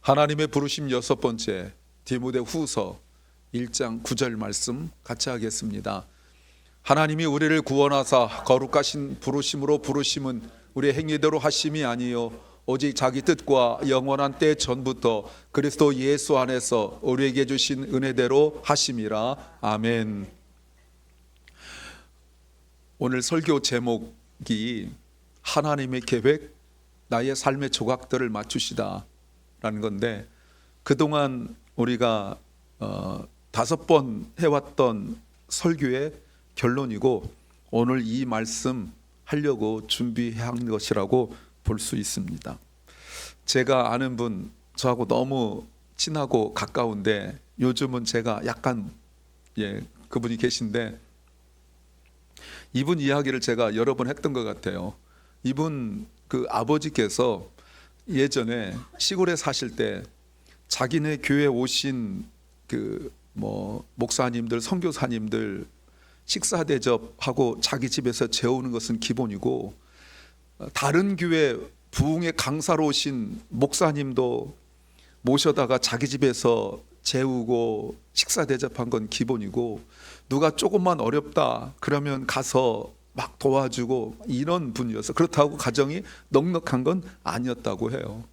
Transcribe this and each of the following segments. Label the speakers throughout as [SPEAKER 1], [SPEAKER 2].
[SPEAKER 1] 하나님의 부르심 여섯 번째, 디모데후서 1장 9절 말씀 같이 하겠습니다. 하나님이 우리를 구원하사 거룩하신 부르심으로 부르심은 우리의 행위대로 하심이 아니요 오직 자기 뜻과 영원한 때 전부터 그리스도 예수 안에서 우리에게 주신 은혜대로 하심이라. 아멘. 오늘 설교 제목이 하나님의 계획, 나의 삶의 조각들을 맞추시다 라는 건데, 그동안 우리가 5번 해왔던 설교의 결론이고, 오늘 이 말씀 하려고 준비한 것이라고 볼 수 있습니다. 제가 아는 분, 저하고 너무 친하고 가까운데 요즘은 제가 약간 그분이 계신데, 이분 이야기를 제가 여러 번 했던 것 같아요. 이분 그 아버지께서 예전에 시골에 사실 때 자기네 교회 오신 목사님들, 선교사님들 식사 대접하고 자기 집에서 재우는 것은 기본이고, 다른 교회 부흥의 강사로 오신 목사님도 모셔다가 자기 집에서 재우고 식사 대접한 건 기본이고, 누가 조금만 어렵다 그러면 가서 막 도와주고 이런 분이어서, 그렇다고 가정이 넉넉한 건 아니었다고 해요.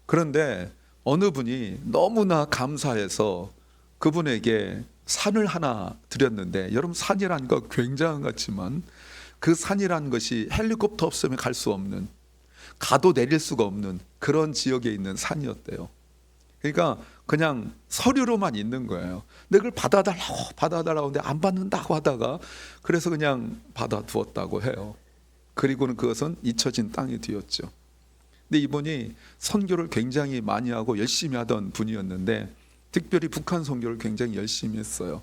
[SPEAKER 1] 그런데 어느 분이 너무나 감사해서 그분에게 산을 하나 드렸는데, 여러분 산이라는 거 굉장한 것 같지만 그 산이라는 것이 헬리콥터 없으면 갈 수 없는, 가도 내릴 수가 없는 그런 지역에 있는 산이었대요. 그러니까 그냥 서류로만 있는 거예요. 근데 그걸 받아달라고 하는데 안 받는다고 하다가 그래서 그냥 받아두었다고 해요. 그리고는 그것은 잊혀진 땅이 되었죠. 근데 이분이 선교를 굉장히 많이 하고 열심히 하던 분이었는데, 특별히 북한 선교를 굉장히 열심히 했어요.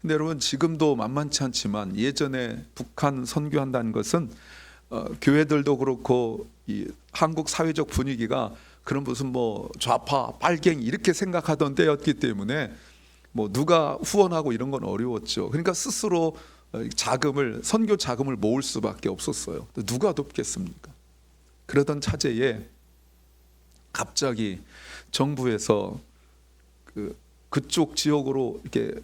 [SPEAKER 1] 근데 여러분, 지금도 만만치 않지만 예전에 북한 선교한다는 것은 교회들도 그렇고 이 한국 사회적 분위기가 그런 무슨 좌파 빨갱이 이렇게 생각하던 때였기 때문에 누가 후원하고 이런 건 어려웠죠. 그러니까 스스로 선교 자금을 모을 수밖에 없었어요. 누가 돕겠습니까? 그러던 차제에 갑자기 정부에서 그쪽 지역으로 이렇게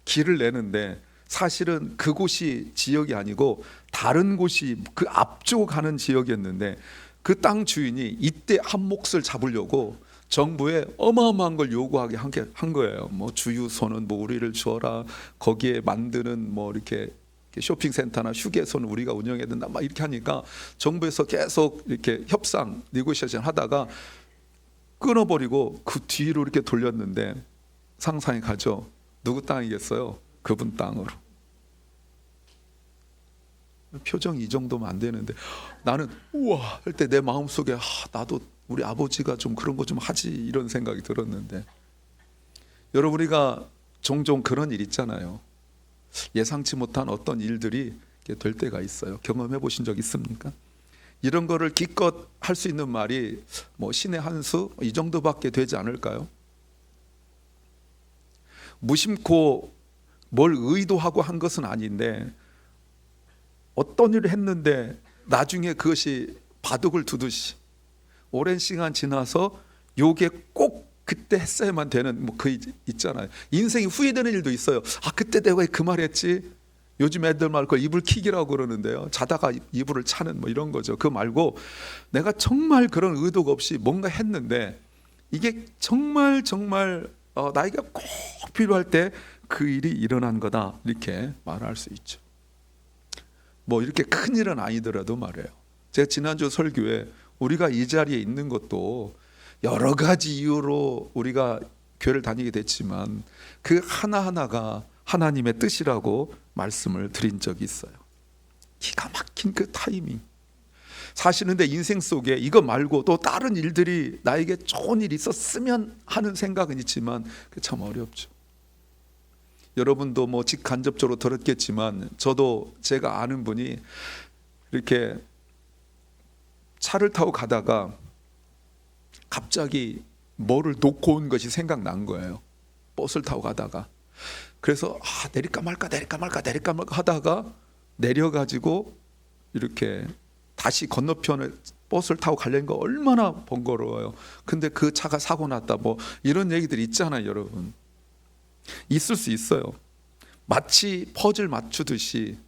[SPEAKER 1] 길을 내는데, 사실은 그곳이 지역이 아니고 다른 곳이 그 앞쪽 가는 지역이었는데, 그 땅 주인이 이때 한 몫을 잡으려고 정부에 어마어마한 걸 요구하게 한 거예요. 주유소는 우리를 주어라, 거기에 만드는 이렇게 쇼핑센터나 휴게소는 우리가 운영해야 된다, 막 이렇게 하니까 정부에서 계속 이렇게 협상, 니고시에이션 하다가 끊어버리고 그 뒤로 이렇게 돌렸는데, 상상이 가죠. 누구 땅이겠어요? 그분 땅으로. 표정이 이 정도면 안 되는데, 나는 우와 할 때 내 마음속에 나도 우리 아버지가 좀 그런 거 좀 하지, 이런 생각이 들었는데, 여러분, 우리가 종종 그런 일 있잖아요. 예상치 못한 어떤 일들이 될 때가 있어요. 경험해 보신 적 있습니까? 이런 거를 기껏 할 수 있는 말이 신의 한 수 이 정도밖에 되지 않을까요? 무심코 뭘 의도하고 한 것은 아닌데, 어떤 일을 했는데 나중에 그것이 바둑을 두듯이 오랜 시간 지나서 요게 꼭 그때 했어야만 되는 그 있잖아요. 인생이 후회되는 일도 있어요. 그때 내가 왜 그 말 했지? 요즘 애들 말 그 이불 킥이라고 그러는데요, 자다가 이불을 차는 이런 거죠. 그거 말고 내가 정말 그런 의도가 없이 뭔가 했는데 이게 정말 나에게 꼭 필요할 때 그 일이 일어난 거다, 이렇게 말할 수 있죠. 이렇게 큰 일은 아니더라도 말이에요. 제가 지난주 설교에 우리가 이 자리에 있는 것도 여러 가지 이유로 우리가 교회를 다니게 됐지만 그 하나하나가 하나님의 뜻이라고 말씀을 드린 적이 있어요. 기가 막힌 그 타이밍. 사실은 내 인생 속에 이거 말고 또 다른 일들이 나에게 좋은 일이 있었으면 하는 생각은 있지만 그게 참 어렵죠. 여러분도 직간접적으로 들었겠지만, 저도 제가 아는 분이 이렇게 차를 타고 가다가 갑자기 뭐를 놓고 온 것이 생각난 거예요. 버스를 타고 가다가. 그래서 내릴까 말까 하다가 내려가지고 이렇게 다시 건너편을 버스를 타고 가려는 거 얼마나 번거로워요. 근데 그 차가 사고 났다 뭐 이런 얘기들이 있잖아요. 여러분, 있을 수 있어요. 마치 퍼즐 맞추듯이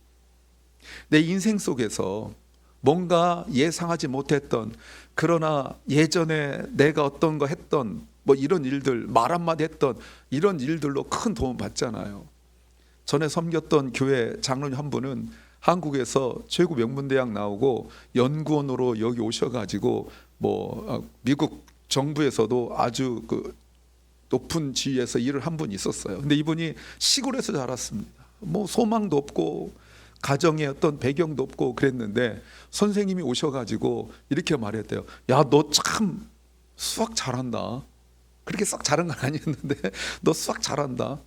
[SPEAKER 1] 내 인생 속에서 뭔가 예상하지 못했던, 그러나 예전에 내가 어떤 거 했던 뭐 이런 일들, 말 한마디 했던 이런 일들로 큰 도움 받잖아요. 전에 섬겼던 교회 장로님 한 분은 한국에서 최고 명문대학 나오고 연구원으로 여기 오셔가지고 뭐 미국 정부에서도 아주 그 높은 지위에서 일을 한 분이 있었어요. 근데 이분이 시골에서 자랐습니다. 뭐 소망도 없고 가정의 어떤 배경도 없고 그랬는데 선생님이 오셔가지고 이렇게 말했대요. 야, 너 참 수학 잘한다. 그렇게 싹 잘한 건 아니었는데 너 수학 잘한다.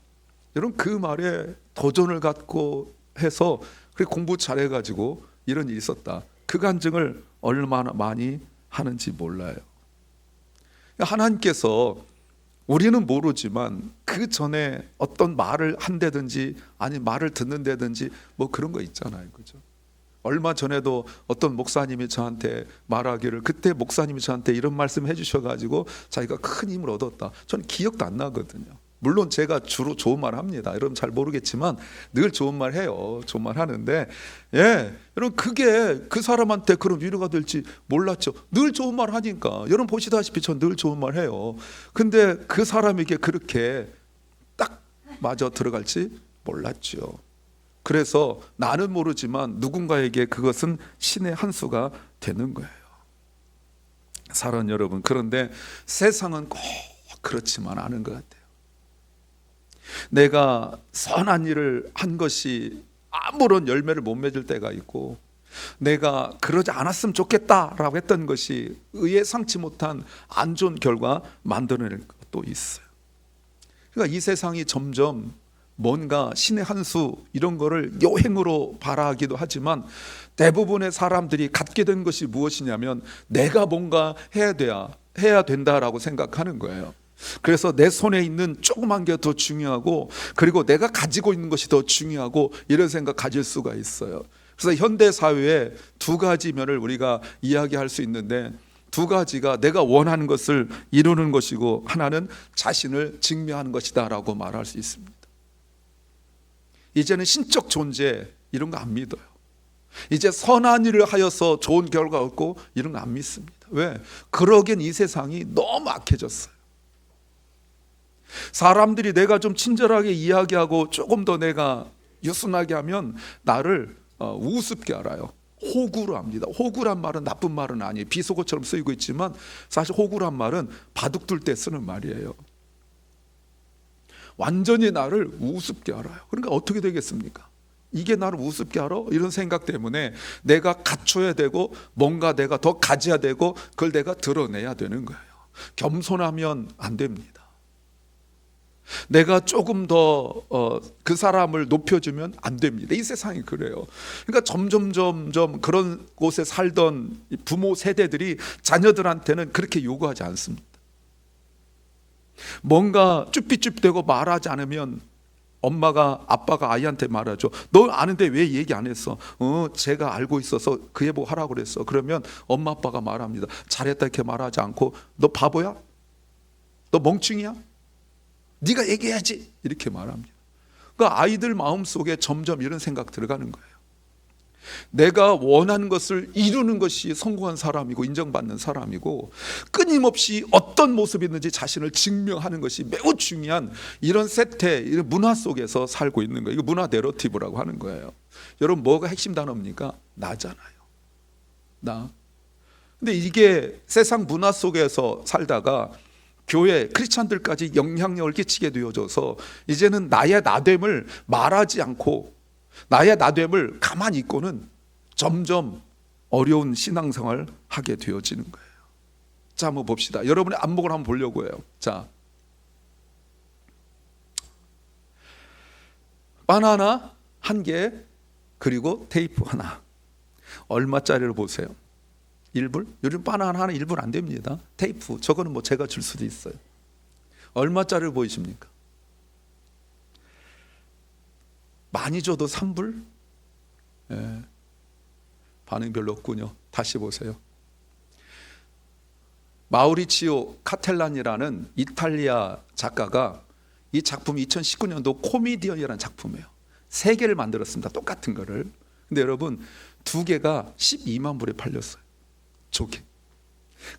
[SPEAKER 1] 여러분, 그 말에 도전을 갖고 해서 그렇게 공부 잘해가지고 이런 일이 있었다. 그 간증을 얼마나 많이 하는지 몰라요. 하나님께서 우리는 모르지만 그 전에 어떤 말을 한다든지 아니 말을 듣는다든지 뭐 그런 거 있잖아요. 그죠? 얼마 전에도 어떤 목사님이 저한테 말하기를, 그때 목사님이 저한테 이런 말씀 해주셔가지고 자기가 큰 힘을 얻었다. 저는 기억도 안 나거든요. 물론 제가 주로 좋은 말 합니다. 여러분 잘 모르겠지만 늘 좋은 말 해요. 좋은 말 하는데, 여러분 그게 그 사람한테 그런 위로가 될지 몰랐죠. 늘 좋은 말 하니까. 여러분 보시다시피 전 늘 좋은 말 해요. 근데 그 사람에게 그렇게 딱 맞아 들어갈지 몰랐죠. 그래서 나는 모르지만 누군가에게 그것은 신의 한 수가 되는 거예요. 사랑하는 여러분, 그런데 세상은 꼭 그렇지만 않은 것 같아요. 내가 선한 일을 한 것이 아무런 열매를 못 맺을 때가 있고, 내가 그러지 않았으면 좋겠다라고 했던 것이 의예상치 못한 안 좋은 결과 만들어낼 것도 있어요. 그러니까 이 세상이 점점 뭔가 신의 한 수 이런 거를 여행으로 바라기도 하지만 대부분의 사람들이 갖게 된 것이 무엇이냐면 내가 뭔가 해야 된다라고 생각하는 거예요. 그래서 내 손에 있는 조그만 게 더 중요하고, 그리고 내가 가지고 있는 것이 더 중요하고, 이런 생각 가질 수가 있어요. 그래서 현대 사회에 두 가지 면을 우리가 이야기할 수 있는데, 두 가지가 내가 원하는 것을 이루는 것이고, 하나는 자신을 증명하는 것이다 라고 말할 수 있습니다. 이제는 신적 존재 이런 거 안 믿어요. 이제 선한 일을 하여서 좋은 결과 얻고 이런 거 안 믿습니다. 왜? 그러기엔 이 세상이 너무 악해졌어요. 사람들이 내가 좀 친절하게 이야기하고 조금 더 내가 유순하게 하면 나를 우습게 알아요. 호구로 합니다. 호구란 말은 나쁜 말은 아니에요. 비속어처럼 쓰이고 있지만 사실 호구란 말은 바둑둘 때 쓰는 말이에요. 완전히 나를 우습게 알아요. 그러니까 어떻게 되겠습니까? 이게 나를 우습게 알아? 이런 생각 때문에 내가 갖춰야 되고 뭔가 내가 더 가져야 되고 그걸 내가 드러내야 되는 거예요. 겸손하면 안 됩니다. 내가 조금 더 그 사람을 높여주면 안 됩니다. 이 세상이 그래요. 그러니까 점점 그런 곳에 살던 부모 세대들이 자녀들한테는 그렇게 요구하지 않습니다. 뭔가 쭈삣쭈삣대고 말하지 않으면 엄마가 아빠가 아이한테 말하죠. 너 아는데 왜 얘기 안 했어? 제가 알고 있어서 그 애 보고 하라고 그랬어. 그러면 엄마 아빠가 말합니다. 잘했다 이렇게 말하지 않고 너 바보야? 너 멍충이야? 네가 얘기해야지 이렇게 말합니다. 그러니까 아이들 마음속에 점점 이런 생각 들어가는 거예요. 내가 원하는 것을 이루는 것이 성공한 사람이고 인정받는 사람이고, 끊임없이 어떤 모습이든지 자신을 증명하는 것이 매우 중요한 이런 세태, 이런 문화 속에서 살고 있는 거예요. 이거 문화 내러티브라고 하는 거예요. 여러분 뭐가 핵심 단어입니까? 나잖아요. 나. 근데 이게 세상 문화 속에서 살다가 교회 크리스찬들까지 영향력을 끼치게 되어져서 이제는 나의 나됨을 말하지 않고 나의 나됨을 가만히 있고는 점점 어려운 신앙생활을 하게 되어지는 거예요. 자, 한번 봅시다. 여러분의 안목을 한번 보려고 해요. 자, 바나나 한 개, 그리고 테이프 하나. 얼마짜리를 보세요? 1불? 요즘 바나나 하나 1불 안 됩니다. 테이프, 저거는 뭐 제가 줄 수도 있어요. 얼마짜리를 보이십니까? 많이 줘도 3불? 반응 별로 없군요. 다시 보세요. 마우리치오 카텔란이라는 이탈리아 작가가 이 작품이 2019년도 코미디언이라는 작품이에요. 3개를 만들었습니다. 똑같은 거를. 근데 여러분 2개가 12만 불에 팔렸어요. 저게.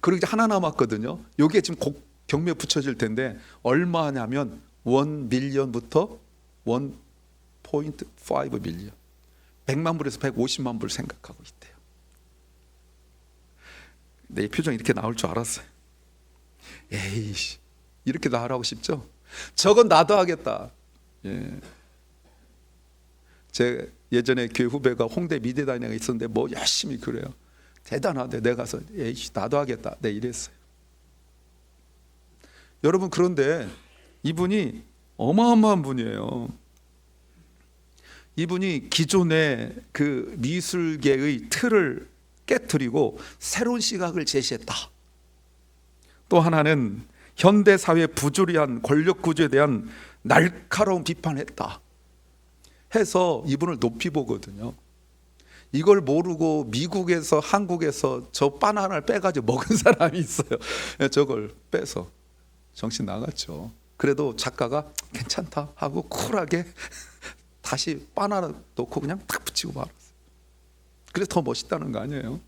[SPEAKER 1] 그리고 이제 하나 남았거든요. 요게 지금 경매 붙여질 텐데 얼마냐면 1 밀리언부터 1.5 밀리언. 100만 불에서 150만 불 생각하고 있대요. 내 표정이 이렇게 나올 줄 알았어요. 에이씨, 이렇게도 하라고 싶죠? 저건 나도 하겠다. 예. 제 예전에 교회 후배가 홍대 미대다니가 있었는데 뭐 열심히 그래요. 대단하대. 내가 가서 에이씨 나도 하겠다. 내 이랬어요. 여러분 그런데 이분이 어마어마한 분이에요. 이분이 기존의 그 미술계의 틀을 깨트리고 새로운 시각을 제시했다. 또 하나는 현대사회 부조리한 권력 구조에 대한 날카로운 비판했다 해서 이분을 높이 보거든요. 이걸 모르고 미국에서 한국에서 저 바나나를 빼가지고 먹은 사람이 있어요. 저걸 빼서 정신 나갔죠. 그래도 작가가 괜찮다 하고 쿨하게 다시 바나나 놓고 그냥 탁 붙이고 말았어요. 그래서 더 멋있다는 거 아니에요?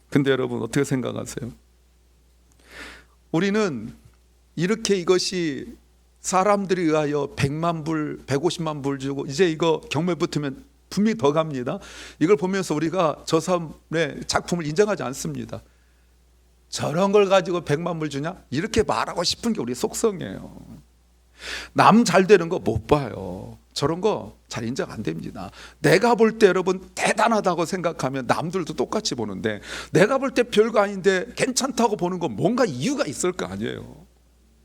[SPEAKER 1] 근데 여러분 어떻게 생각하세요? 우리는 이렇게 이것이 사람들에 의하여 100만 불, 150만 불 주고 이제 이거 경매 붙으면 분명히 더 갑니다. 이걸 보면서 우리가 저 사람의 작품을 인정하지 않습니다. 저런 걸 가지고 100만 불 주냐? 이렇게 말하고 싶은 게 우리 속성이에요. 남 잘 되는 거 못 봐요. 저런 거 잘 인정 안 됩니다. 내가 볼 때 여러분 대단하다고 생각하면 남들도 똑같이 보는데 내가 볼 때 별거 아닌데 괜찮다고 보는 건 뭔가 이유가 있을 거 아니에요.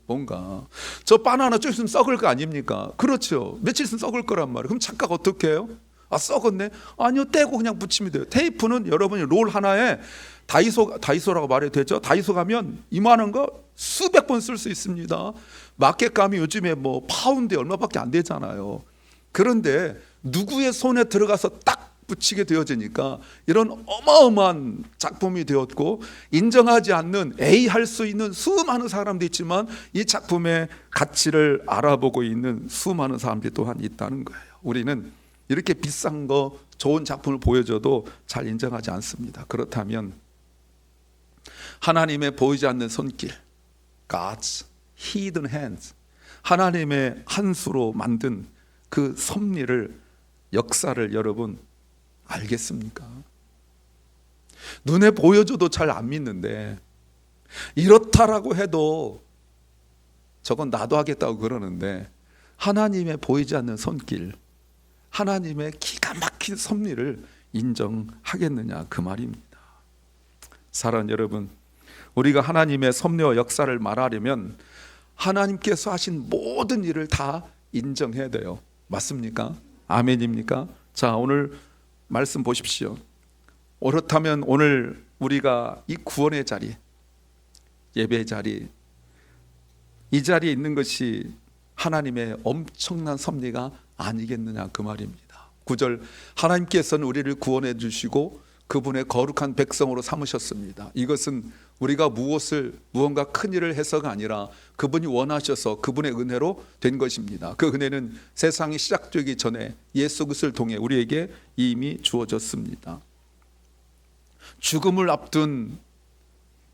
[SPEAKER 1] 뭔가 저 바나나 좀 있으면 썩을 거 아닙니까? 그렇죠. 며칠 있으면 썩을 거란 말이에요. 그럼 작가가 어떻게 해요? 아 썩었네? 아니요, 떼고 그냥 붙이면 돼요. 테이프는 여러분이 롤 하나에 다이소라고 말해도 되죠? 다이소 가면 이만한 거 수백 번 쓸 수 있습니다. 마켓감이 요즘에 뭐 파운드에 얼마밖에 안 되잖아요. 그런데 누구의 손에 들어가서 딱 붙이게 되어지니까 이런 어마어마한 작품이 되었고 인정하지 않는 A할 수 있는 수많은 사람도 있지만 이 작품의 가치를 알아보고 있는 수많은 사람들이 또한 있다는 거예요. 우리는 이렇게 비싼 거 좋은 작품을 보여줘도 잘 인정하지 않습니다. 그렇다면 하나님의 보이지 않는 손길, God's hidden hands, 하나님의 한 수로 만든 그 섭리를, 역사를 여러분 알겠습니까? 눈에 보여줘도 잘 안 믿는데 이렇다라고 해도 저건 나도 하겠다고 그러는데 하나님의 보이지 않는 손길, 하나님의 기가 막힌 섭리를 인정하겠느냐 그 말입니다. 사랑하는 여러분, 우리가 하나님의 섭리와 역사를 말하려면 하나님께서 하신 모든 일을 다 인정해야 돼요. 맞습니까? 아멘입니까? 자, 오늘 말씀 보십시오. 그렇다면 오늘 우리가 이 구원의 자리, 예배의 자리, 이 자리에 있는 것이 하나님의 엄청난 섭리가 아니겠느냐 그 말입니다. 9절, 하나님께서는 우리를 구원해 주시고 그분의 거룩한 백성으로 삼으셨습니다. 이것은 우리가 무언가 큰 일을 해서가 아니라 그분이 원하셔서 그분의 은혜로 된 것입니다. 그 은혜는 세상이 시작되기 전에 예수 그리스도를 통해 우리에게 이미 주어졌습니다. 죽음을 앞둔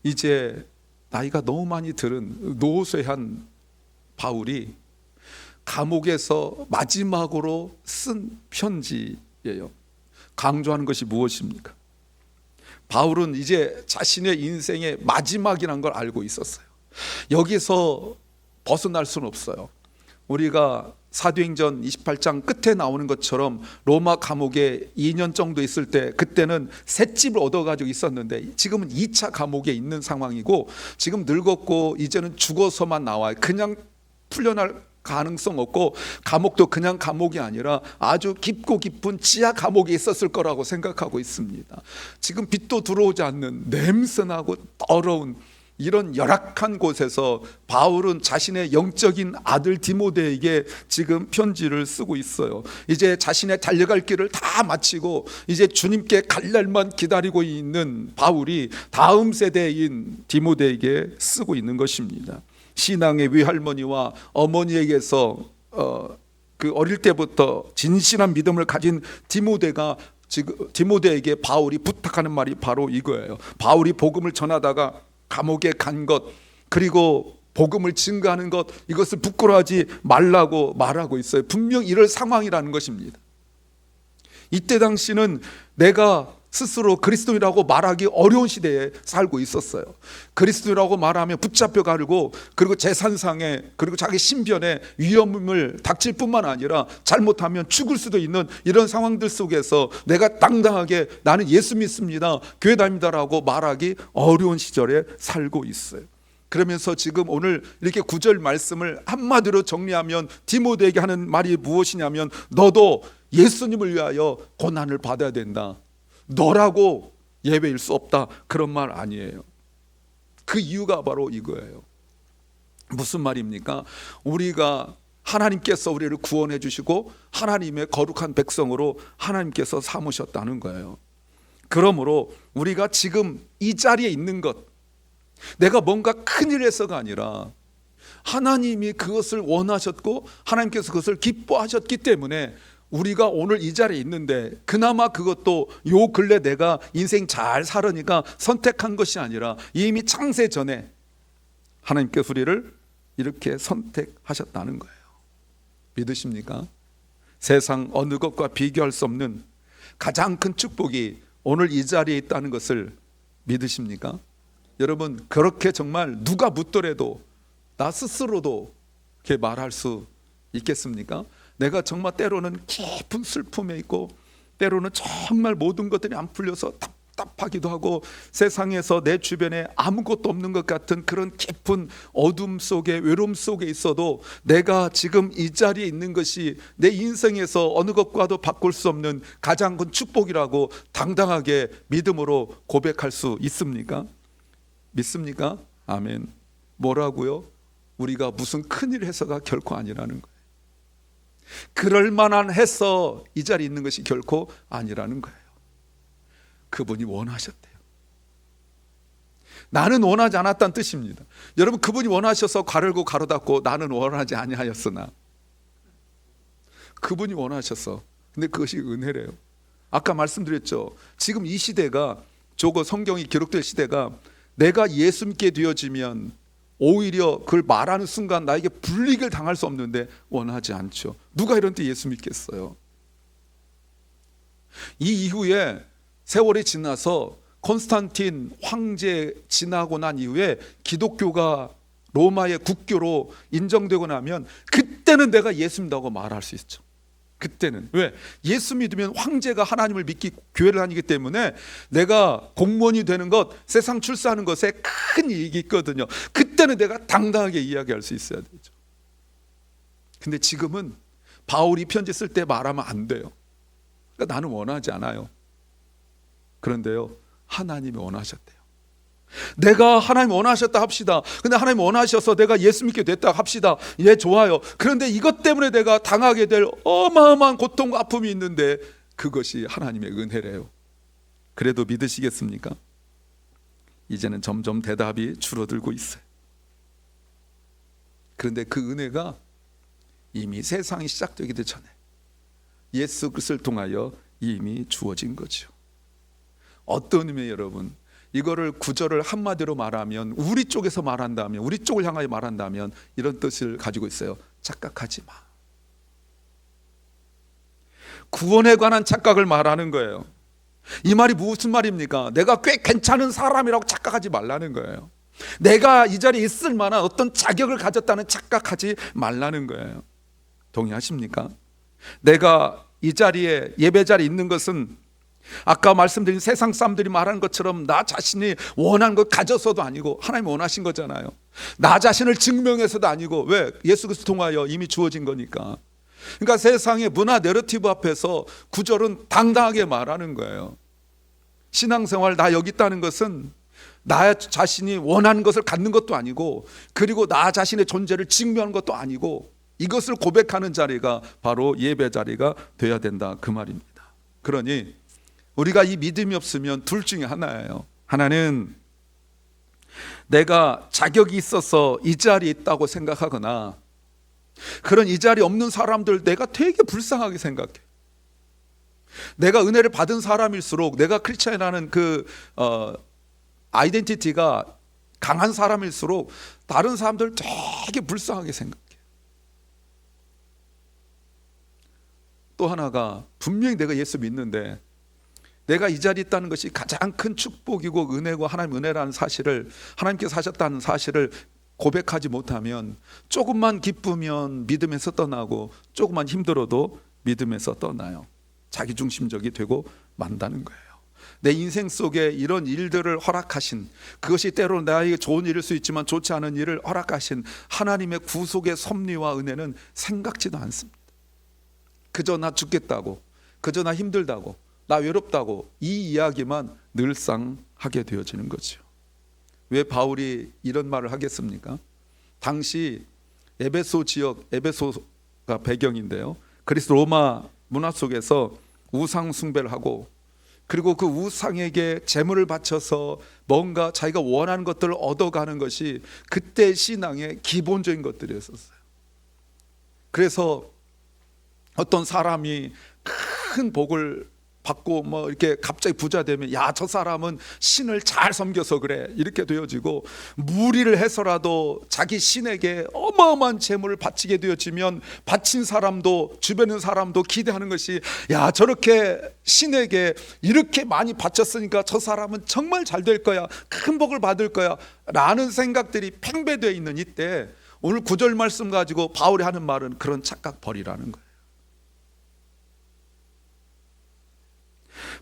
[SPEAKER 1] 이제 나이가 너무 많이 들은 노쇠한 바울이 감옥에서 마지막으로 쓴 편지예요. 강조하는 것이 무엇입니까? 바울은 이제 자신의 인생의 마지막이라는 걸 알고 있었어요. 여기서 벗어날 수는 없어요. 우리가 사도행전 28장 끝에 나오는 것처럼 로마 감옥에 2년 정도 있을 때 그때는 새 집을 얻어가지고 있었는데 지금은 2차 감옥에 있는 상황이고 지금 늙었고 이제는 죽어서만 나와요. 그냥 풀려날 가능성 없고 감옥도 그냥 감옥이 아니라 아주 깊고 깊은 지하 감옥에 있었을 거라고 생각하고 있습니다. 지금 빛도 들어오지 않는 냄새나고 더러운 이런 열악한 곳에서 바울은 자신의 영적인 아들 디모데에게 지금 편지를 쓰고 있어요. 이제 자신의 달려갈 길을 다 마치고 이제 주님께 갈 날만 기다리고 있는 바울이 다음 세대인 디모데에게 쓰고 있는 것입니다. 신앙의 위할머니와 어머니에게서 그 어릴 때부터 진실한 믿음을 가진 디모데에게 바울이 부탁하는 말이 바로 이거예요. 바울이 복음을 전하다가 감옥에 간 것, 그리고 복음을 증거하는 것, 이것을 부끄러워하지 말라고 말하고 있어요. 분명 이럴 상황이라는 것입니다. 이때 당시는 내가 스스로 그리스도인이라고 말하기 어려운 시대에 살고 있었어요. 그리스도인이라고 말하면 붙잡혀 가고, 그리고 재산상에, 그리고 자기 신변에 위험을 닥칠 뿐만 아니라 잘못하면 죽을 수도 있는 이런 상황들 속에서 내가 당당하게 나는 예수 믿습니다, 교회 다닙니다라고 말하기 어려운 시절에 살고 있어요. 그러면서 지금 오늘 이렇게 9절 말씀을 한마디로 정리하면 디모데에게 하는 말이 무엇이냐면, 너도 예수님을 위하여 고난을 받아야 된다, 너라고 예외일 수 없다, 그런 말 아니에요. 그 이유가 바로 이거예요. 무슨 말입니까? 우리가 하나님께서 우리를 구원해 주시고 하나님의 거룩한 백성으로 하나님께서 삼으셨다는 거예요. 그러므로 우리가 지금 이 자리에 있는 것, 내가 뭔가 큰일을 해서가 아니라 하나님이 그것을 원하셨고 하나님께서 그것을 기뻐하셨기 때문에 우리가 오늘 이 자리에 있는데, 그나마 그것도 요 근래 내가 인생 잘 살으니까 선택한 것이 아니라 이미 창세 전에 하나님께서 우리를 이렇게 선택하셨다는 거예요. 믿으십니까? 세상 어느 것과 비교할 수 없는 가장 큰 축복이 오늘 이 자리에 있다는 것을 믿으십니까? 여러분, 그렇게 정말 누가 묻더라도 나 스스로도 이렇게 말할 수 있겠습니까? 내가 정말 때로는 깊은 슬픔에 있고, 때로는 정말 모든 것들이 안 풀려서 답답하기도 하고, 세상에서 내 주변에 아무것도 없는 것 같은 그런 깊은 어둠 속에, 외로움 속에 있어도 내가 지금 이 자리에 있는 것이 내 인생에서 어느 것과도 바꿀 수 없는 가장 큰 축복이라고 당당하게 믿음으로 고백할 수 있습니까? 믿습니까? 아멘. 뭐라고요? 우리가 무슨 큰일 해서가 결코 아니라는 거예요. 그럴 만한 해서 이 자리에 있는 것이 결코 아니라는 거예요. 그분이 원하셨대요. 나는 원하지 않았다는 뜻입니다. 여러분, 그분이 원하셔서 가르고 가로닫고 나는 원하지 아니하였으나, 그분이 원하셔서. 근데 그것이 은혜래요. 아까 말씀드렸죠. 지금 이 시대가, 저거 성경이 기록될 시대가, 내가 예수 믿게 되어지면 오히려 그걸 말하는 순간 나에게 불이익을 당할 수 없는데 원하지 않죠. 누가 이런 때 예수 믿겠어요? 이 이후에 세월이 지나서 콘스탄틴 황제 지나고 난 이후에 기독교가 로마의 국교로 인정되고 나면, 그때는 내가 예수 믿다고 말할 수 있죠. 그때는. 왜? 예수 믿으면 황제가 하나님을 믿기, 교회를 다니기 때문에 내가 공무원이 되는 것, 세상 출세하는 것에 큰 이익이 있거든요. 그때는 내가 당당하게 이야기할 수 있어야 되죠. 근데 지금은 바울이 편지 쓸 때 말하면 안 돼요. 그러니까 나는 원하지 않아요. 그런데요, 하나님이 원하셨대요. 내가 하나님 원하셨다 합시다. 근데 하나님 원하셔서 내가 예수 믿게 됐다 합시다. 예, 좋아요. 그런데 이것 때문에 내가 당하게 될 어마어마한 고통과 아픔이 있는데, 그것이 하나님의 은혜래요. 그래도 믿으시겠습니까? 이제는 점점 대답이 줄어들고 있어요. 그런데 그 은혜가 이미 세상이 시작되기도 전에 예수 그리스도를 통하여 이미 주어진 거죠. 어떤 의미에 여러분, 이거를 구절을 한마디로 말하면, 우리 쪽에서 말한다면, 우리 쪽을 향하여 말한다면 이런 뜻을 가지고 있어요. 착각하지 마. 구원에 관한 착각을 말하는 거예요. 이 말이 무슨 말입니까? 내가 꽤 괜찮은 사람이라고 착각하지 말라는 거예요. 내가 이 자리에 있을 만한 어떤 자격을 가졌다는 착각하지 말라는 거예요. 동의하십니까? 내가 이 자리에, 예배 자리에 있는 것은 아까 말씀드린 세상 사람들이 말하는 것처럼 나 자신이 원하는 것 가져서도 아니고 하나님 원하신 거잖아요. 나 자신을 증명해서도 아니고, 왜? 예수 그리스도 통하여 이미 주어진 거니까. 그러니까 세상의 문화 내러티브 앞에서 구절은 당당하게 말하는 거예요. 신앙생활 나 여기 있다는 것은 나 자신이 원하는 것을 갖는 것도 아니고, 그리고 나 자신의 존재를 증명하는 것도 아니고, 이것을 고백하는 자리가 바로 예배 자리가 돼야 된다, 그 말입니다. 그러니 우리가 이 믿음이 없으면 둘 중에 하나예요. 하나는 내가 자격이 있어서 이 자리에 있다고 생각하거나, 그런 이 자리에 없는 사람들 내가 되게 불쌍하게 생각해. 내가 은혜를 받은 사람일수록, 내가 크리스찬이라는 그 아이덴티티가 강한 사람일수록 다른 사람들 되게 불쌍하게 생각해. 또 하나가, 분명히 내가 예수 믿는데 내가 이 자리에 있다는 것이 가장 큰 축복이고 은혜고 하나님 은혜라는 사실을, 하나님께서 하셨다는 사실을 고백하지 못하면, 조금만 기쁘면 믿음에서 떠나고 조금만 힘들어도 믿음에서 떠나요. 자기중심적이 되고 만다는 거예요. 내 인생 속에 이런 일들을 허락하신, 그것이 때로는 나에게 좋은 일일 수 있지만 좋지 않은 일을 허락하신 하나님의 구속의 섭리와 은혜는 생각지도 않습니다. 그저 나 죽겠다고, 그저 나 힘들다고, 나 외롭다고, 이 이야기만 늘상 하게 되어지는 거죠. 왜 바울이 이런 말을 하겠습니까? 당시 에베소 지역, 에베소가 배경인데요, 그리스 로마 문화 속에서 우상 숭배를 하고, 그리고 그 우상에게 제물을 바쳐서 뭔가 자기가 원하는 것들을 얻어가는 것이 그때 신앙의 기본적인 것들이었어요. 그래서 어떤 사람이 큰 복을 받고 뭐 이렇게 갑자기 부자 되면, 야, 저 사람은 신을 잘 섬겨서 그래, 이렇게 되어지고, 무리를 해서라도 자기 신에게 어마어마한 재물을 바치게 되어지면 바친 사람도, 주변의 사람도 기대하는 것이, 야, 저렇게 신에게 이렇게 많이 바쳤으니까 저 사람은 정말 잘 될 거야, 큰 복을 받을 거야 라는 생각들이 팽배되어 있는 이때, 오늘 9절 말씀 가지고 바울이 하는 말은 그런 착각 버리라는 거예요.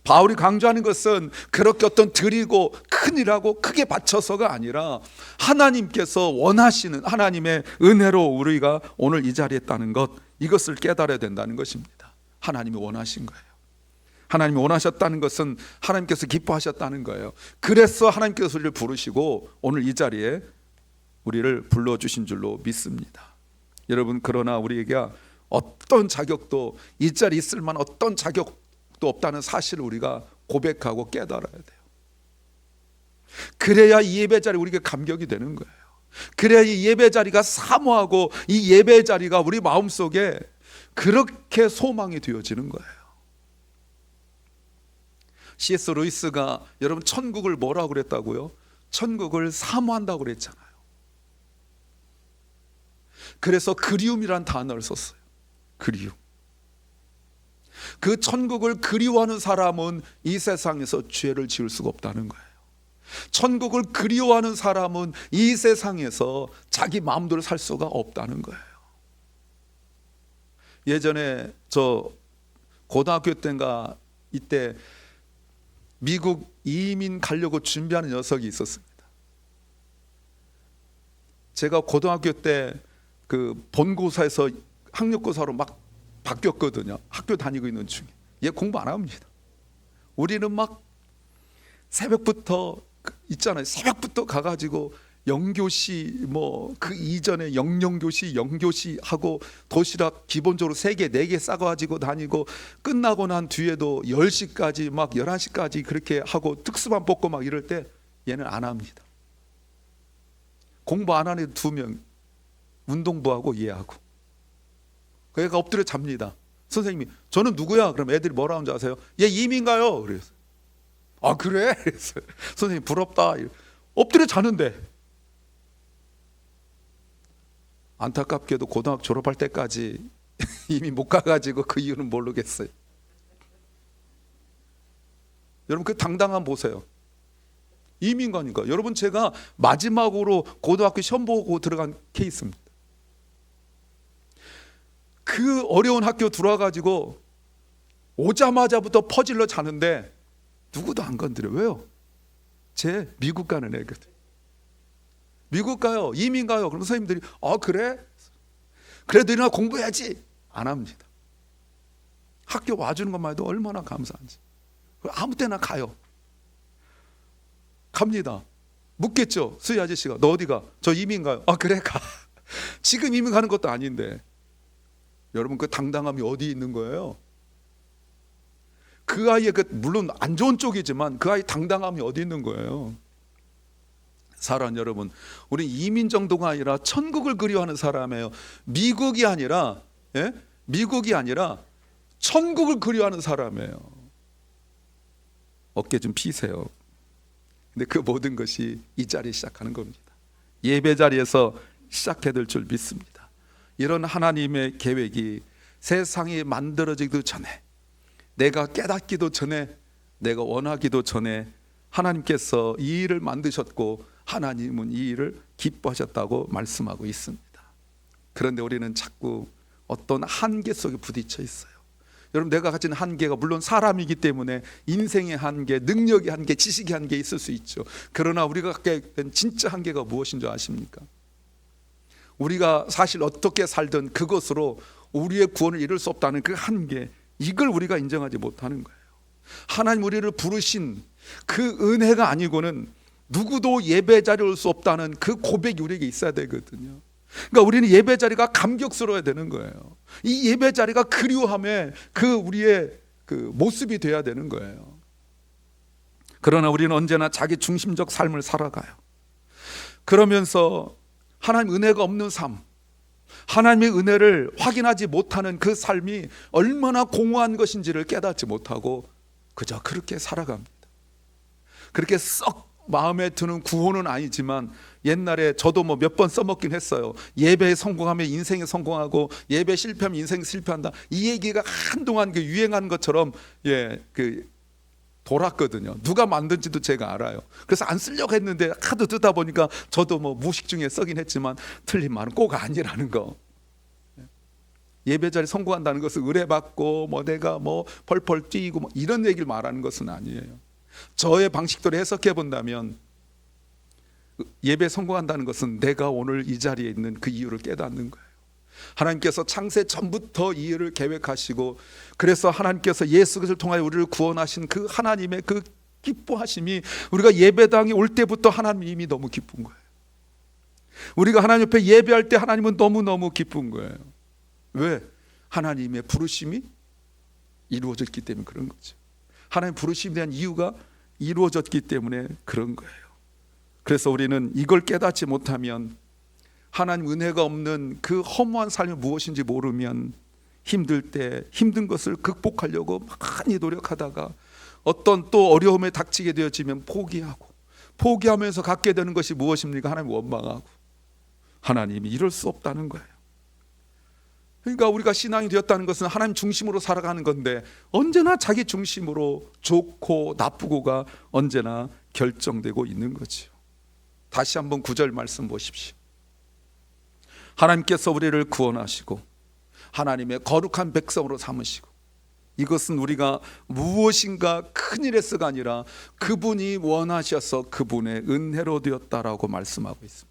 [SPEAKER 1] 바울이 강조하는 것은 그렇게 어떤 드리고 큰일하고 크게 바쳐서가 아니라, 하나님께서 원하시는 하나님의 은혜로 우리가 오늘 이 자리에 있다는 것, 이것을 깨달아야 된다는 것입니다. 하나님이 원하신 거예요. 하나님이 원하셨다는 것은 하나님께서 기뻐하셨다는 거예요. 그래서 하나님께서 우리를 부르시고 오늘 이 자리에 우리를 불러주신 줄로 믿습니다. 여러분, 그러나 우리에게 어떤 자격도, 이 자리에 있을 만한 어떤 자격도 없다는 사실을 우리가 고백하고 깨달아야 돼요. 그래야 이 예배 자리 우리에게 감격이 되는 거예요. 그래야 이 예배 자리가 사모하고, 이 예배 자리가 우리 마음속에 그렇게 소망이 되어지는 거예요. C.S. 루이스가, 여러분, 천국을 뭐라고 그랬다고요? 천국을 사모한다고 그랬잖아요. 그래서 그리움이란 단어를 썼어요. 그리움. 그 천국을 그리워하는 사람은 이 세상에서 죄를 지을 수가 없다는 거예요. 천국을 그리워하는 사람은 이 세상에서 자기 마음대로 살 수가 없다는 거예요. 예전에 저 고등학교 때인가 이때 미국 이민 가려고 준비하는 녀석이 있었습니다. 제가 고등학교 때 그 본고사에서 학력고사로 막 바뀌었거든요. 학교 다니고 있는 중에. 얘 공부 안 합니다. 우리는 막 새벽부터 있잖아요. 새벽부터 가가지고 영교시, 뭐 그 이전에 영영교시, 영교시 하고 도시락 기본적으로 3개, 4개 싸가지고 다니고, 끝나고 난 뒤에도 10시까지 막 11시까지 그렇게 하고 특수반 뽑고 막 이럴 때 얘는 안 합니다. 공부 안 하는 애들 2명, 운동부하고 얘하고. 그 애가 엎드려 잡니다. 선생님이, 저는 누구야? 그럼 애들이 뭐라 하는지 아세요? 얘 이민가요? 그래서, 아 그래? 그래서 선생님 부럽다. 엎드려 자는데, 안타깝게도 고등학교 졸업할 때까지 이미 못 가가지고 그 이유는 모르겠어요. 여러분, 그 당당함 보세요. 이민가니까. 여러분, 제가 마지막으로 고등학교 시험 보고 들어간 케이스입니다. 그 어려운 학교 들어와가지고 오자마자부터 퍼질러 자는데 누구도 안 건드려. 왜요? 제 미국 가는 애거든. 미국 가요? 이민 가요? 그럼 선생님들이, 아 그래? 그래도 일어나 공부해야지. 안 합니다. 학교 와주는 것만 해도 얼마나 감사한지. 아무 때나 가요. 갑니다. 묻겠죠. 수희 아저씨가 너 어디가? 저 이민 가요. 아 그래 가. 지금 이민 가는 것도 아닌데. 여러분 그 당당함이 어디 있는 거예요? 그 아이의 물론 안 좋은 쪽이지만 그 아이 당당함이 어디 있는 거예요? 사랑하는 여러분, 우리 이민 정도가 아니라 천국을 그리워하는 사람이에요. 미국이 아니라 미국이 아니라 천국을 그리워하는 사람이에요. 어깨 좀 피세요. 근데 그 모든 것이 이 자리에 시작하는 겁니다. 예배 자리에서 시작해야 될 줄 믿습니다. 이런 하나님의 계획이 세상이 만들어지기도 전에, 내가 깨닫기도 전에, 내가 원하기도 전에 하나님께서 이 일을 만드셨고 하나님은 이 일을 기뻐하셨다고 말씀하고 있습니다. 그런데 우리는 자꾸 어떤 한계 속에 부딪혀 있어요. 여러분, 내가 가진 한계가 물론 사람이기 때문에 인생의 한계, 능력의 한계, 지식의 한계 있을 수 있죠. 그러나 우리가 갖게 된 진짜 한계가 무엇인 줄 아십니까? 우리가 사실 어떻게 살든 그것으로 우리의 구원을 이룰 수 없다는 그 한계, 이걸 우리가 인정하지 못하는 거예요. 하나님 우리를 부르신 그 은혜가 아니고는 누구도 예배 자리에 올 수 없다는 그 고백이 우리에게 있어야 되거든요. 그러니까 우리는 예배 자리가 감격스러워야 되는 거예요. 이 예배 자리가 그리워함의 그 우리의 그 모습이 돼야 되는 거예요. 그러나 우리는 언제나 자기 중심적 삶을 살아가요. 그러면서 하나님 은혜가 없는 삶, 하나님의 은혜를 확인하지 못하는 그 삶이 얼마나 공허한 것인지를 깨닫지 못하고 그저 그렇게 살아갑니다. 그렇게 썩 마음에 드는 구호는 아니지만 옛날에 저도 뭐 몇 번 써먹긴 했어요. 예배에 성공하면 인생에 성공하고 예배 실패하면 인생에 실패한다. 이 얘기가 한동안 그 유행한 것처럼 돌았거든요. 누가 만든지도 제가 알아요. 그래서 안 쓰려고 했는데 하도 듣다 보니까 저도 뭐 무식 중에 쓰긴 했지만 틀린 말은 꼭 아니라는 거. 예배 자리 성공한다는 것은 의뢰받고 뭐 내가 뭐 펄펄 뛰고 뭐 이런 얘기를 말하는 것은 아니에요. 저의 방식대로 해석해 본다면 예배 성공한다는 것은 내가 오늘 이 자리에 있는 그 이유를 깨닫는 거예요. 하나님께서 창세 전부터 이 일을 계획하시고 그래서 하나님께서 예수 그리스도를 통하여 우리를 구원하신 그 하나님의 그 기뻐하심이 우리가 예배당에 올 때부터 하나님이 이미 너무 기쁜 거예요. 우리가 하나님 옆에 예배할 때 하나님은 너무너무 기쁜 거예요. 왜? 하나님의 부르심이 이루어졌기 때문에 그런 거죠. 하나님 부르심에 대한 이유가 이루어졌기 때문에 그런 거예요. 그래서 우리는 이걸 깨닫지 못하면, 하나님 은혜가 없는 그 허무한 삶이 무엇인지 모르면 힘들 때 힘든 것을 극복하려고 많이 노력하다가 어떤 또 어려움에 닥치게 되어지면 포기하면서 갖게 되는 것이 무엇입니까? 하나님 원망하고 하나님이 이럴 수 없다는 거예요. 그러니까 우리가 신앙이 되었다는 것은 하나님 중심으로 살아가는 건데 언제나 자기 중심으로 좋고 나쁘고가 언제나 결정되고 있는 거죠. 다시 한번 9절 말씀 보십시오. 하나님께서 우리를 구원하시고 하나님의 거룩한 백성으로 삼으시고, 이것은 우리가 무엇인가 큰일에서가 아니라 그분이 원하셔서 그분의 은혜로 되었다라고 말씀하고 있습니다.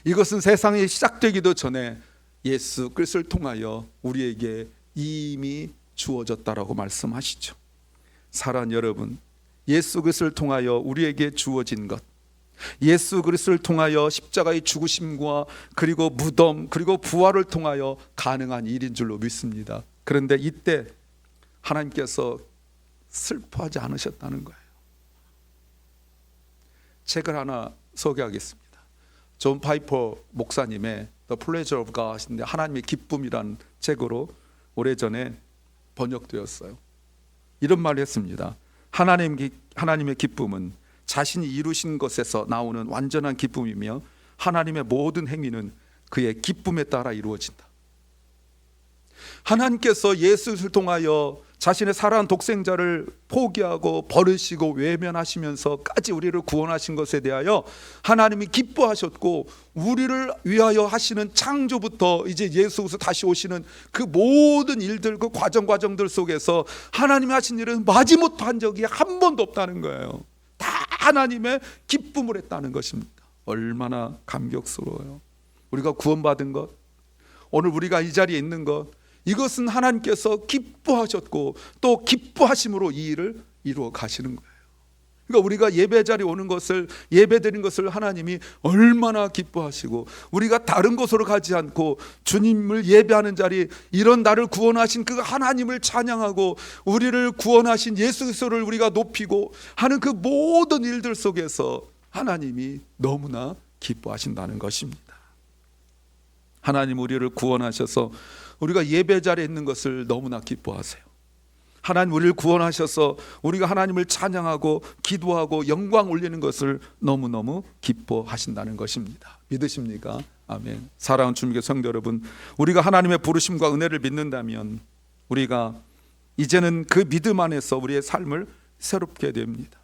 [SPEAKER 1] 이것은 세상이 시작되기도 전에 예수 그리스도를 통하여 우리에게 이미 주어졌다라고 말씀하시죠. 사랑하는 여러분, 예수 그리스도를 통하여 우리에게 주어진 것, 예수 그리스도를 통하여 십자가의 죽으심과 그리고 무덤 그리고 부활을 통하여 가능한 일인 줄로 믿습니다. 그런데 이때 하나님께서 슬퍼하지 않으셨다는 거예요. 책을 하나 소개하겠습니다. 존 파이퍼 목사님의 The Pleasure of God인데 하나님의 기쁨이라는 책으로 오래전에 번역되었어요. 이런 말을 했습니다. 하나님의 기쁨은 자신이 이루신 것에서 나오는 완전한 기쁨이며 하나님의 모든 행위는 그의 기쁨에 따라 이루어진다. 하나님께서 예수를 통하여 자신의 사랑하는 독생자를 포기하고 버리시고 외면하시면서까지 우리를 구원하신 것에 대하여 하나님이 기뻐하셨고, 우리를 위하여 하시는 창조부터 이제 예수께서 다시 오시는 그 모든 일들, 그 과정들 속에서 하나님이 하신 일은 마지못한 적이 한 번도 없다는 거예요. 다 하나님의 기쁨을 했다는 것입니다. 얼마나 감격스러워요. 우리가 구원받은 것, 오늘 우리가 이 자리에 있는 것, 이것은 하나님께서 기뻐하셨고 또 기뻐하심으로 이 일을 이루어 가시는 거예요. 그러니까 우리가 예배 자리에 오는 것을, 예배 드리는 것을 하나님이 얼마나 기뻐하시고, 우리가 다른 곳으로 가지 않고 주님을 예배하는 자리, 이런 나를 구원하신 그 하나님을 찬양하고 우리를 구원하신 예수 그리스도를 우리가 높이고 하는 그 모든 일들 속에서 하나님이 너무나 기뻐하신다는 것입니다. 하나님 우리를 구원하셔서 우리가 예배 자리에 있는 것을 너무나 기뻐하세요. 하나님 우리를 구원하셔서 우리가 하나님을 찬양하고 기도하고 영광 올리는 것을 너무너무 기뻐하신다는 것입니다. 믿으십니까? 아멘. 사랑하는 주님의 성도 여러분, 우리가 하나님의 부르심과 은혜를 믿는다면 우리가 이제는 그 믿음 안에서 우리의 삶을 새롭게 됩니다.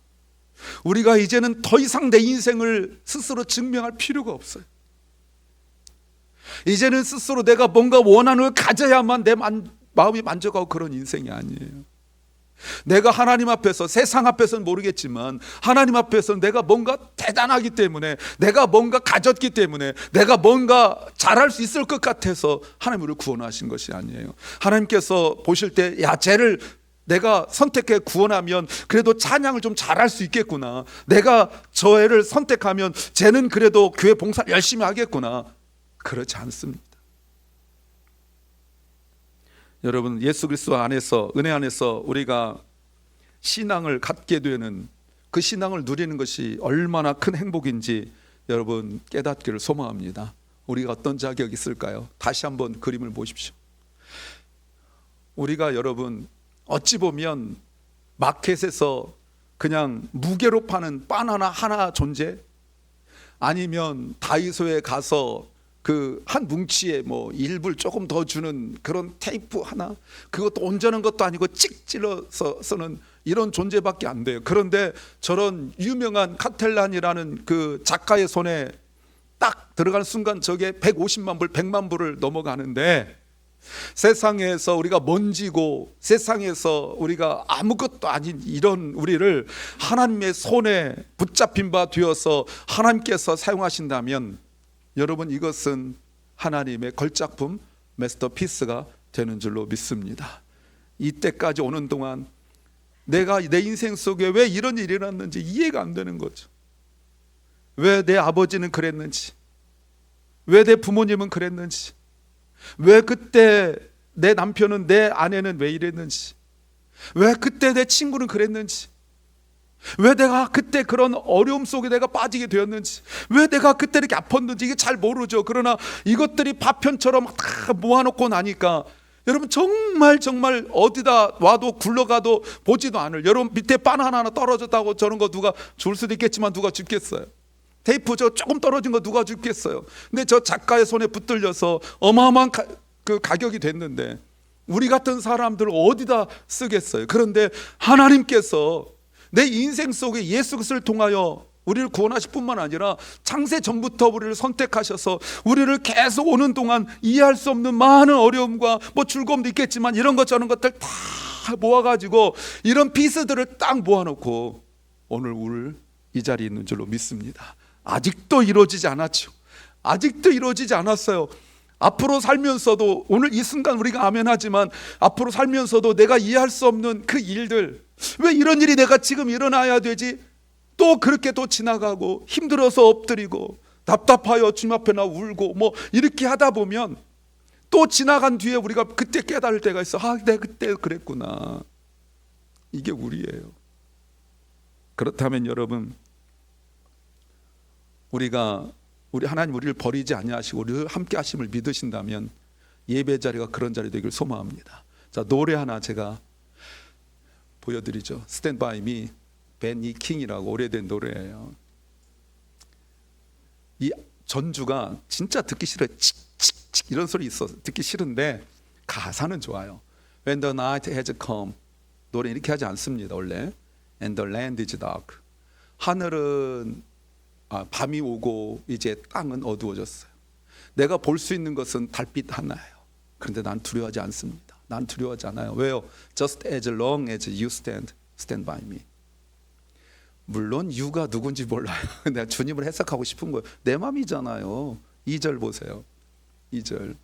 [SPEAKER 1] 우리가 이제는 더 이상 내 인생을 스스로 증명할 필요가 없어요. 이제는 스스로 내가 뭔가 원하는 걸 가져야만 내 마음이 만족하고 그런 인생이 아니에요. 내가 하나님 앞에서, 세상 앞에서는 모르겠지만 하나님 앞에서는 내가 뭔가 대단하기 때문에, 내가 뭔가 가졌기 때문에, 내가 뭔가 잘할 수 있을 것 같아서 하나님 우리를 구원하신 것이 아니에요. 하나님께서 보실 때, 야, 쟤를 내가 선택해 구원하면 그래도 찬양을 좀 잘할 수 있겠구나, 내가 저 애를 선택하면 쟤는 그래도 교회 봉사를 열심히 하겠구나. 그렇지 않습니다. 여러분, 예수 그리스도 안에서, 은혜 안에서 우리가 신앙을 갖게 되는, 그 신앙을 누리는 것이 얼마나 큰 행복인지 여러분 깨닫기를 소망합니다. 우리가 어떤 자격이 있을까요? 다시 한번 그림을 보십시오. 우리가 여러분 어찌 보면 마켓에서 그냥 무게로 파는 바나나 하나 존재, 아니면 다이소에 가서 그 한 뭉치에 뭐 일불 조금 더 주는 그런 테이프 하나, 그것도 온전한 것도 아니고 찍 찔러서 쓰는 이런 존재밖에 안 돼요. 그런데 저런 유명한 카텔란이라는 그 작가의 손에 딱 들어가는 순간 저게 150만 불, 100만 불을 넘어가는데, 세상에서 우리가 먼지고 세상에서 우리가 아무것도 아닌 이런 우리를 하나님의 손에 붙잡힌 바 되어서 하나님께서 사용하신다면 여러분, 이것은 하나님의 걸작품, 마스터피스가 되는 줄로 믿습니다. 이때까지 오는 동안 내가 내 인생 속에 왜 이런 일이 일어났는지 이해가 안 되는 거죠. 왜 내 아버지는 그랬는지, 왜 내 부모님은 그랬는지, 왜 그때 내 남편은, 내 아내는 왜 이랬는지, 왜 그때 내 친구는 그랬는지, 왜 내가 그때 그런 어려움 속에 내가 빠지게 되었는지, 왜 내가 그때 이렇게 아팠는지 이게 잘 모르죠. 그러나 이것들이 파편처럼 다 모아놓고 나니까 여러분 정말 어디다 와도 굴러가도 보지도 않을, 여러분 밑에 바나나 하나 떨어졌다고 저런 거 누가 줄 수도 있겠지만 누가 죽겠어요? 테이프 저 조금 떨어진 거 누가 죽겠어요? 근데 저 작가의 손에 붙들려서 어마어마한 그 가격이 됐는데 우리 같은 사람들 어디다 쓰겠어요? 그런데 하나님께서 내 인생 속에 예수 그리스도를 통하여 우리를 구원하실 뿐만 아니라 창세 전부터 우리를 선택하셔서 우리를 계속 오는 동안 이해할 수 없는 많은 어려움과 뭐 즐거움도 있겠지만 이런 것 저런 것들 다 모아가지고 이런 피스들을 딱 모아놓고 오늘 우리 이 자리에 있는 줄로 믿습니다. 아직도 이루어지지 않았죠. 아직도 이루어지지 않았어요. 앞으로 살면서도, 오늘 이 순간 우리가 아멘 하지만 앞으로 살면서도 내가 이해할 수 없는 그 일들, 왜 이런 일이 내가 지금 일어나야 되지? 또 그렇게 또 지나가고 힘들어서 엎드리고 답답하여 주님 앞에 나 울고 뭐 이렇게 하다 보면 또 지나간 뒤에 우리가 그때 깨달을 때가 있어. 아, 내가 그때 그랬구나. 이게 우리예요. 그렇다면 여러분, 우리 하나님 우리를 버리지 아니하시고 우리를 함께 하심을 믿으신다면 예배 자리가 그런 자리 되길 소망합니다. 자, 노래 하나 제가 보여드리죠. Stand by me, 베니 킹이라고 오래된 노래예요. 이 전주가 진짜 듣기 싫어요. 칙칙칙 이런 소리 있어 듣기 싫은데 가사는 좋아요. When the night has come, 노래 이렇게 하지 않습니다 원래. And the land is dark, 하늘은 밤이 오고 이제 땅은 어두워졌어요. 내가 볼 수 있는 것은 달빛 하나예요. 그런데 난 두려워하지 않습니다. 난 두려워하지 않아요. 왜요? Just as long as you stand by me. 물론 you가 누군지 몰라요. 내가 주님을 해석하고 싶은 거예요. 내 맘이잖아요. 2절 보세요. 2절.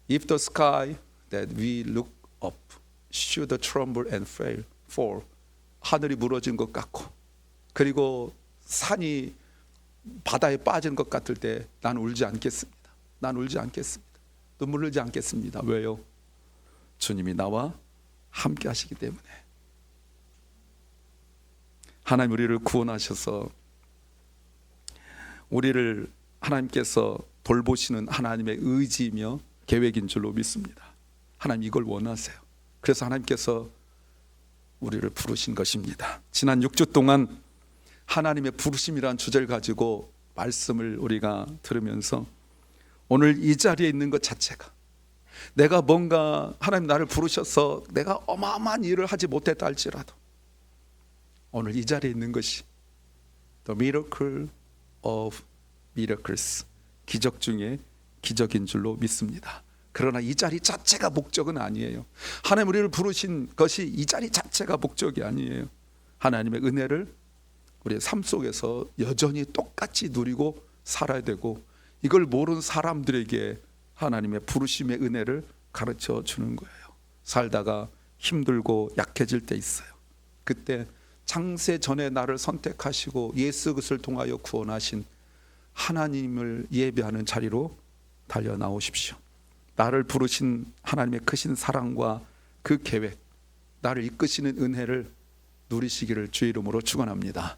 [SPEAKER 1] If the sky that we look up should tremble and fall. 하늘이 무너진 것 같고 그리고 산이 바다에 빠지는 것 같을 때 난 울지 않겠습니다. 난 울지 않겠습니다. 눈물 흘리지 않겠습니다. 왜요? 주님이 나와 함께 하시기 때문에. 하나님 우리를 구원하셔서 우리를 하나님께서 돌보시는 하나님의 의지이며 계획인 줄로 믿습니다. 하나님 이걸 원하세요. 그래서 하나님께서 우리를 부르신 것입니다. 지난 6주 동안 하나님의 부르심이라는 주제를 가지고 말씀을 우리가 들으면서 오늘 이 자리에 있는 것 자체가 내가 뭔가 하나님 나를 부르셔서 내가 어마어마한 일을 하지 못했다 할지라도 오늘 이 자리에 있는 것이 The miracle of miracles, 기적 중에 기적인 줄로 믿습니다. 그러나 이 자리 자체가 목적은 아니에요. 하나님 우리를 부르신 것이 이 자리 자체가 목적이 아니에요. 하나님의 은혜를 우리의 삶 속에서 여전히 똑같이 누리고 살아야 되고, 이걸 모르는 사람들에게 하나님의 부르심의 은혜를 가르쳐 주는 거예요. 살다가 힘들고 약해질 때 있어요. 그때 창세 전에 나를 선택하시고 예수 그리스도를 통하여 구원하신 하나님을 예배하는 자리로 달려 나오십시오. 나를 부르신 하나님의 크신 사랑과 그 계획, 나를 이끄시는 은혜를 누리시기를 주의 이름으로 축원합니다.